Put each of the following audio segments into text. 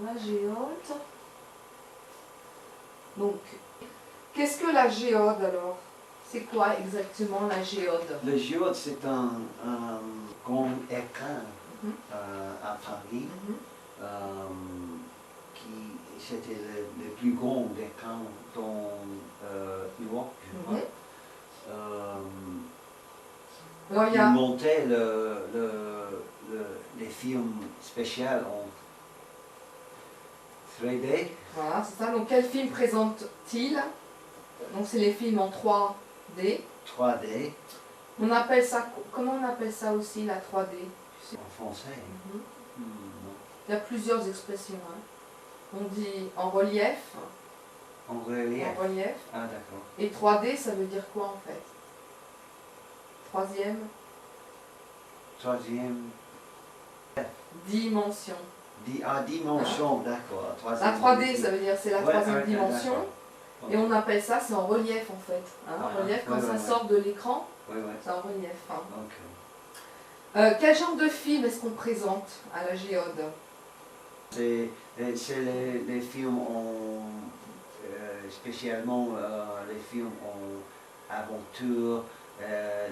La géode. Donc, qu'est-ce que la géode alors? C'est quoi exactement la géode? La géode, c'est un grand écran Mhm. à Paris. Mhm. C'était le plus grand écran dans l'Europe, je crois. Alors, il y Il a... montait les films spéciaux en 3D. Voilà, c'est ça. Donc, quel film présente-t-il? Donc, c'est les films en 3D. 3D. On appelle ça... Comment on appelle ça aussi, la 3D? Tu sais? En français. Mhm. Non. Il y a plusieurs expressions. Hein. On dit en relief. En relief. En relief. Ah, d'accord. Et 3D, ça veut dire quoi en fait? Troisième dimension. Dimension, d'accord. La 3D, ça veut dire c'est la troisième dimension. D'accord. Et on appelle ça, c'est en relief en fait. Hein, Ah, relief, quand ouais, ça ouais, sort de l'écran, Oui, oui. c'est en relief. Hein. Ok. Quel genre de film est-ce qu'on présente à la géode? C'est les films spécialement les films en aventure,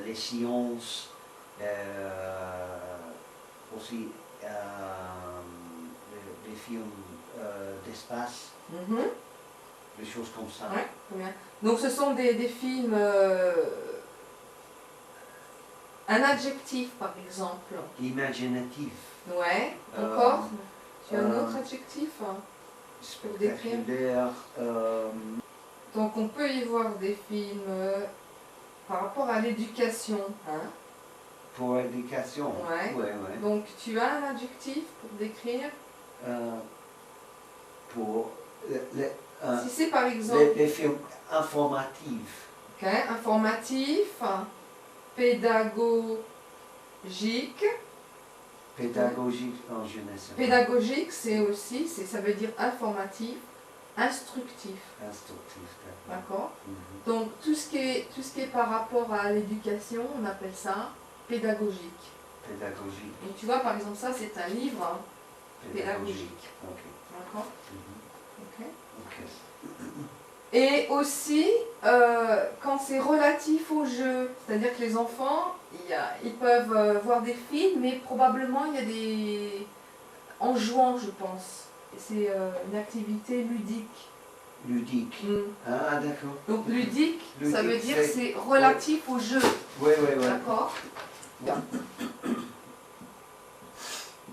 les sciences, aussi les films d'espace, des choses comme ça. Ouais, très bien. Donc ce sont des films... un adjectif par exemple. Imaginatif. Ouais, encore. Tu as un autre adjectif pour décrire? Spectaculaire. Donc on peut y voir des films par rapport à l'éducation. Hein. Pour l'éducation. Ouais. Ouais, ouais. Donc tu as un adjectif pour décrire? Pour Si c'est par exemple... les films informatifs. Okay, informatif, pédagogique. Pédagogique en jeunesse. Pédagogique, c'est aussi, ça veut dire informatif, instructif. Instructif, D'accord. Mhm. Donc tout ce qui est par rapport à l'éducation, on appelle ça pédagogique. Pédagogique. Et tu vois, par exemple, ça c'est un livre pédagogique. Ok. D'accord. Mhm. Ok. Ok. Et aussi, quand c'est relatif au jeu, c'est-à-dire que les enfants, ils peuvent voir des films, mais probablement il y a des... en jouant, je pense. C'est une activité ludique. Ludique. Ah, d'accord. Donc ludique, ça veut dire c'est c'est relatif au jeu. Oui, oui, oui. D'accord.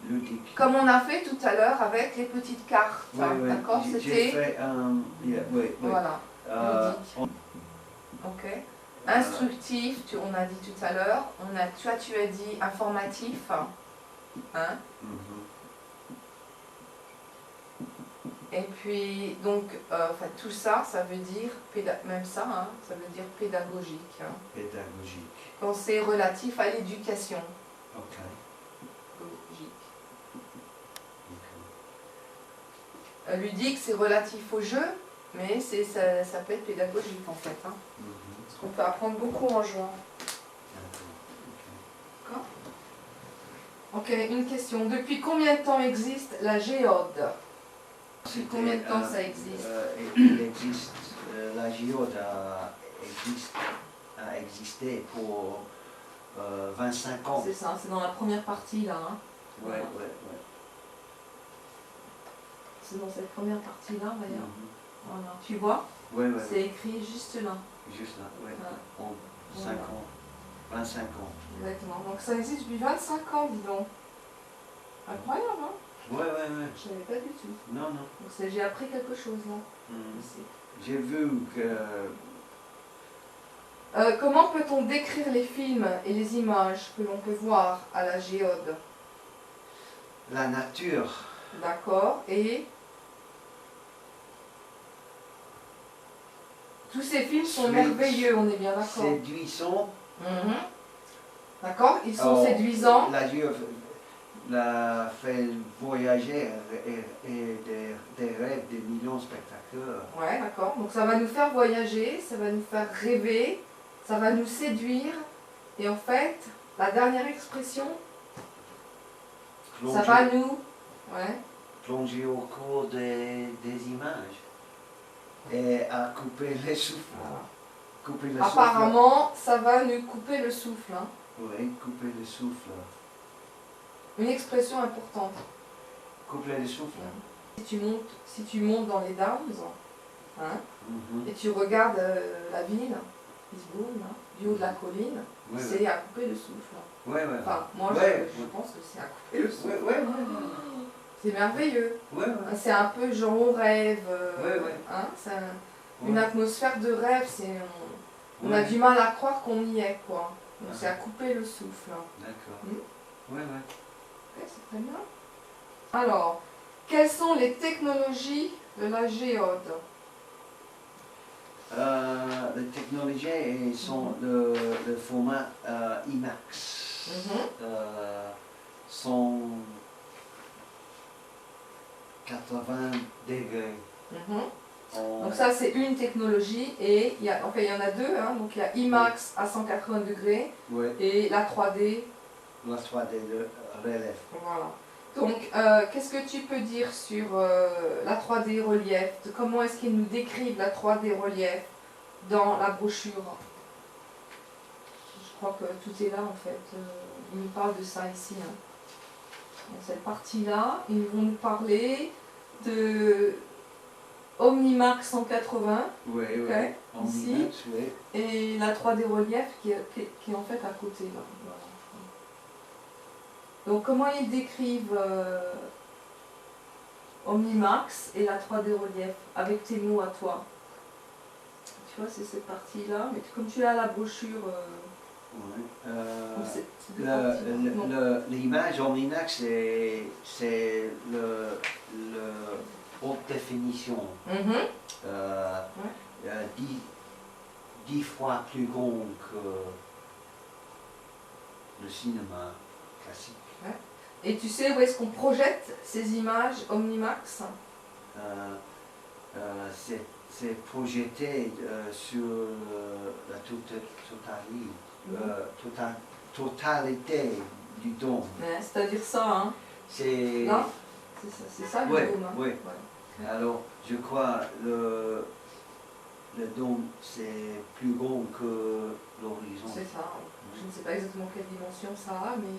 Ludique. Comme on a fait tout à l'heure avec les petites cartes. Oui, oui. D'accord, J'ai c'était... fait oui, oui. Voilà. Ludique. Ok. Instructif, on a dit tout à l'heure. Tu as dit informatif. Hein. Et puis, donc, tout ça, ça veut dire, même ça, hein, ça veut dire pédagogique. Hein. Pédagogique. Quand c'est relatif à l'éducation. Ok. Pédagogique. Ludique, c'est relatif au jeu, mais ça peut être pédagogique en fait. Hein. Parce qu'on peut apprendre beaucoup en jouant. D'accord. Ok, une question. Depuis combien de temps existe la géode? Depuis combien de temps ça existe? Il existe, la géode a existé pour 25 ans. C'est ça, c'est dans la première partie là. Hein. Ouais, ouais, ouais. C'est dans cette première partie là d'ailleurs. Voilà. Tu vois? Ouais, ouais. C'est écrit juste là. Juste là, ouais. Voilà. En 5 ans. 25 ans. Exactement. Donc ça existe depuis 25 ans, dis donc. Incroyable, hein? Ouais, ouais, ouais. Je ne savais pas du tout. Non, non. Donc j'ai appris quelque chose là. J'ai vu que... comment peut-on décrire les films et les images que l'on peut voir à la géode? La nature. D'accord. Et tous ces films sont merveilleux, on est bien d'accord. Séduisants. D'accord. Ils sont séduisants. La géode l'a fait voyager et des rêves de millions de spectateurs. Ouais, d'accord. Donc ça va nous faire voyager, ça va nous faire rêver, ça va nous séduire. Et en fait, la dernière expression, ça va nous plonger au cours des images et à couper le souffle. Voilà. Couper le Apparemment, ça va nous couper le souffle. Hein. Oui, couper le souffle. Une expression importante. Couper le souffle. Si tu montes dans les Downs, hein, Mhm. et tu regardes la ville, Lisbonne, hein, du haut de la colline, Oui, c'est oui. à couper le souffle. Ouais, ouais. Enfin, moi, Ouais. je pense que c'est à couper le souffle. Ouais, ouais, ouais. C'est merveilleux. Ouais, ouais. C'est un peu genre on rêve. Ouais, ouais. Hein, c'est une atmosphère de rêve. On a Ouais. du mal à croire qu'on y est, quoi. Donc Ah. c'est à couper le souffle. D'accord. Mm. Ouais, ouais. Ok, c'est très bien. Alors, quelles sont les technologies de la géode? Les technologies sont le format IMAX. Sont 80 degrés. Donc ça c'est une technologie et il y en a deux, hein. Donc il y a IMAX à 180 degrés Oui, et la 3D. la 3D de relève. Voilà. Donc qu'est-ce que tu peux dire sur la 3D relief? Comment est-ce qu'ils nous décrivent la 3D relief dans la brochure? Je crois que tout est là en fait. Ils nous parlent de ça ici. Hein. Dans cette partie-là, ils vont nous parler de Omnimax 180, Oui, oui. okay, En ici, IMAX, oui. et la 3D relief qui est en fait à côté. Là. Voilà. Donc comment ils décrivent Omnimax et la 3D relief avec tes mots à toi? Tu vois, c'est cette partie-là, mais comme tu as la brochure... Ouais. L'image en IMAX, c'est le haute définition. Ouais. 10 fois plus grand que le cinéma classique. Ouais. Et tu sais où est-ce qu'on projette ces images Omnimax? C'est projeté sur la totalité du dôme. Ouais, c'est-à-dire ça, hein? C'est... Non? C'est ça le Ouais, dôme. Hein? ouais. Ouais. Alors, je crois le dôme, c'est plus grand que l'horizon. C'est ça. Je ne sais pas exactement quelle dimension ça a, mais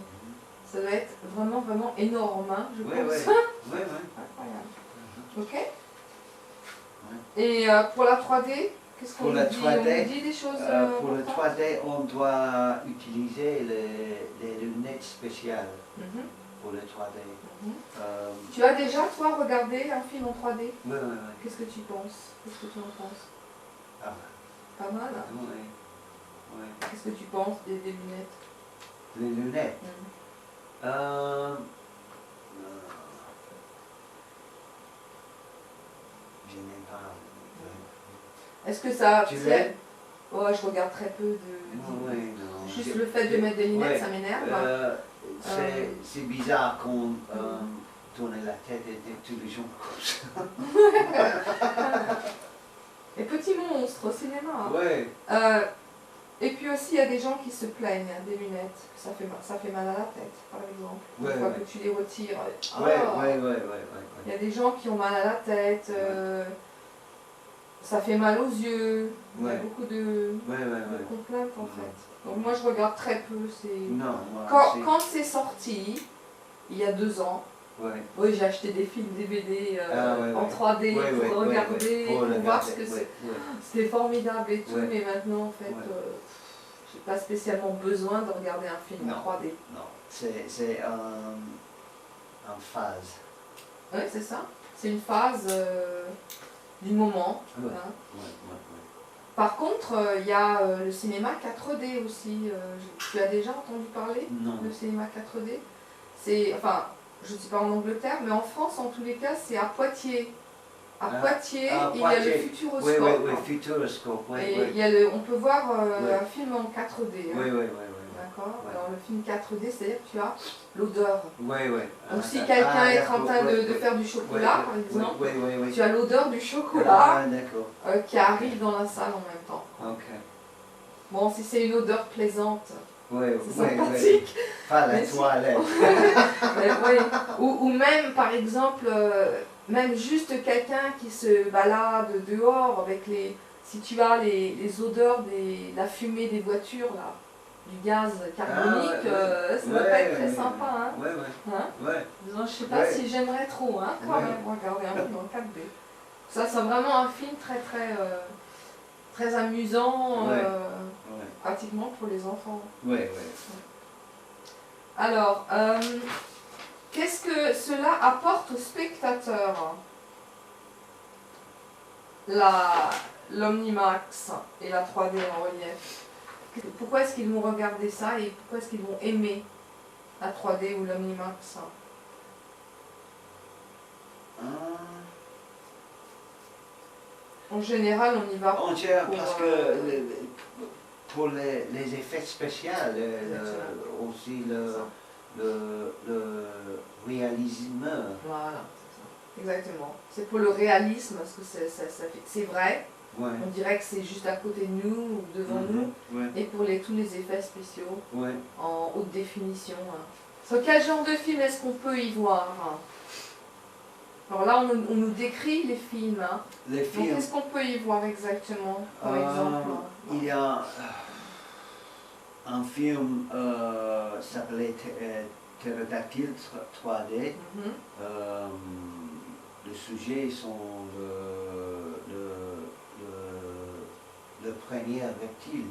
ça doit être vraiment, vraiment énorme, hein, je pense. Ouais. Incroyable. Ok. Et pour la 3D, qu'est-ce qu'on nous dit? On nous dit des choses pour le importantes? 3D, on doit utiliser les lunettes spéciales pour le 3D. Tu as déjà, toi, regardé un film en 3D? Oui. Qu'est-ce que tu penses? Qu'est-ce que tu en penses? Ah, Pas mal? ouais. Qu'est-ce que tu penses des lunettes? Les lunettes. Je n'aime pas. Est-ce que ça... Tu l'aimes? Ouais, je regarde très peu de... Non. Juste le fait de mettre des lunettes, ça m'énerve. C'est bizarre qu'on tourne la tête et tous les gens comme ça. Et petit monstre au cinéma. Ouais. Et puis aussi, il y a des gens qui se plaignent des lunettes, que ça fait mal à la tête, par exemple. Une fois que tu les retires. Ouais. Il y a des gens qui ont mal à la tête, ça fait mal aux yeux. Il y a beaucoup de complaintes en fait. Donc moi je regarde très peu. Non, quand c'est sorti, il y a 2 ans, oui, j'ai acheté des films DVD en 3D pour regarder, pour voir ce que c'est. C'était formidable et tout, mais maintenant en fait, j'ai pas spécialement besoin de regarder un film en 3D. Non, c'est en phase. Oui, c'est ça. C'est une phase du moment. Ouais. Hein. Par contre, il y a le cinéma 4D aussi. Tu as déjà entendu parler de cinéma 4D? Enfin, je ne suis pas en Angleterre, mais en France, en tous les cas, c'est à Poitiers. À Poitiers, il y a le Futuroscope. Oui, Futuroscope. Et on peut voir un film en 4D. Hein. Oui. D'accord. Alors le film 4D, c'est-à-dire que tu as l'odeur. Oui. Donc si quelqu'un est en train de faire du chocolat, par exemple, tu as l'odeur du chocolat qui arrive dans la salle en même temps. Ok. Bon, si c'est une odeur plaisante, Ouais, C'est ouais, sympathique. ouais. Pas la Mais si. toilette. Oui. Ou même, par exemple, même juste quelqu'un qui se balade dehors avec les... Si tu as les odeurs de la fumée des voitures, là, du gaz carbonique, Ah, ouais, ça ne doit pas être très sympa. Hein. Ouais, ouais. Hein? Ouais. Je ne sais pas Ouais. si j'aimerais trop, hein, quand Ouais. même, regarder un film en 4D. Ça, c'est vraiment un film très, très amusant, Ouais. pratiquement pour les enfants. Ouais, ouais. Alors, qu'est-ce que cela apporte au spectateur? L'Omnimax et la 3D en relief. Pourquoi est-ce qu'ils vont regarder ça et pourquoi est-ce qu'ils vont aimer la 3D ou l'Omnimax? En général, on y va On dirait pour, parce que pour les effets spéciaux, aussi le réalisme. Voilà, c'est ça. Exactement. C'est pour le réalisme, parce que c'est vrai. Ouais. On dirait que c'est juste à côté de nous ou devant nous. Ouais. Et pour tous les effets spéciaux Ouais. en haute définition. Hein. Sur quel genre de film est-ce qu'on peut y voir? Alors là, on nous décrit les films. Hein. Les films. Donc qu'est-ce qu'on peut y voir exactement, par exemple? Il y a un film s'appelait Pterodactyl 3D. Le sujet sont le premier reptile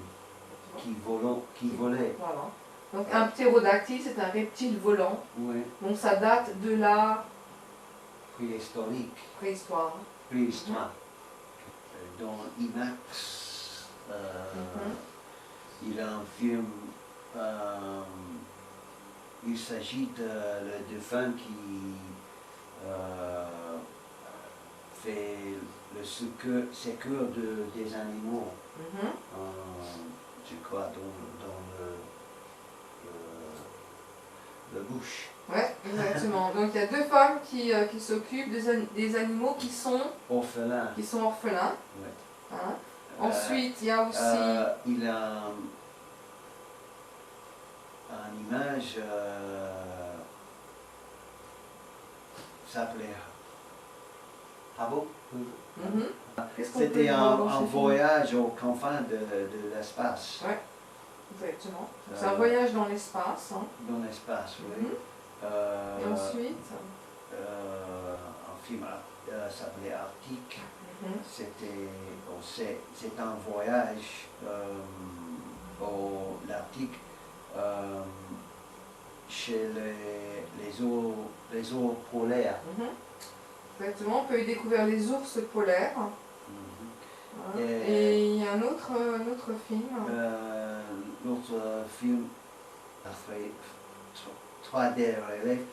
qui volait. Voilà. Donc un ptérodactyle, c'est un reptile volant. Ouais. Donc ça date de la préhistoire. Dans IMAX, il y a un film, il s'agit de le dauphin qui fait le secours des animaux, je crois, dans le bouche. Oui, exactement. Donc il y a deux femmes qui s'occupent des animaux qui sont orphelins. Ouais. Hein. Ensuite, il y a aussi... il a une image, s'appelait Hubble. C'était un voyage aux confins de l'espace. Oui, exactement. C'est un voyage dans l'espace. Hein. Dans l'espace, oui. Et ensuite un film s'appelait Arctique. C'est un voyage au l'Arctique chez les ours polaires. Exactement, on peut y découvrir les ours polaires. Et il y a un autre film. L'autre film, 3D relief,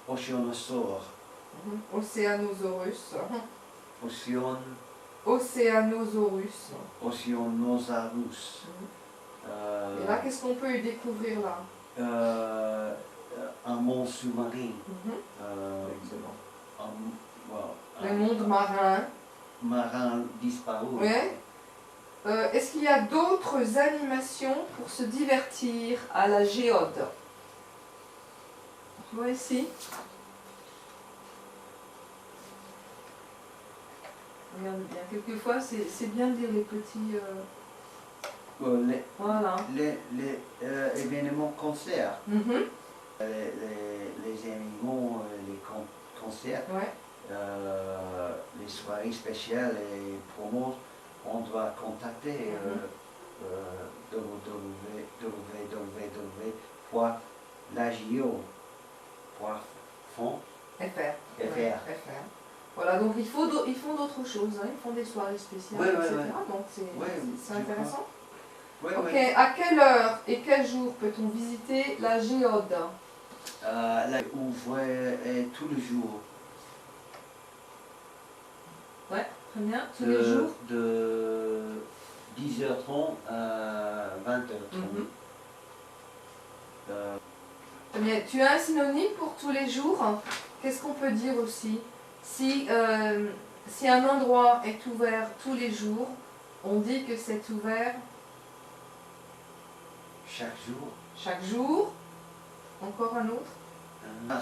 Oceanosaurus. Oceanosaurus. Et là, qu'est-ce qu'on peut y découvrir là? Un monde sous-marin. Le monde marin. Marin disparu. Ouais. Est-ce qu'il y a d'autres animations pour se divertir à la géode? Tu vois ici? Regarde bien. Quelquefois, c'est bien de lire les petits... voilà. Les événements concerts. Les animaux, les concerts. Ouais. Les soirées spéciales et promos, on doit contacter www.lagio.fr. Voilà, donc ils font d'autres choses, hein. Ils font des soirées spéciales, etc. Donc c'est intéressant. Ok, à quelle heure et quel jour peut-on visiter la géode? Ouvre tous les jours. Ouais, très bien, tous les jours. De 10h30 à 20h30. Très bien. Tu as un synonyme pour tous les jours? Qu'est-ce qu'on peut dire aussi? Si un endroit est ouvert tous les jours, on dit que c'est ouvert Chaque jour. Chaque jour. Encore un autre.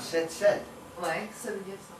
7-7. Ouais, ça veut dire ça.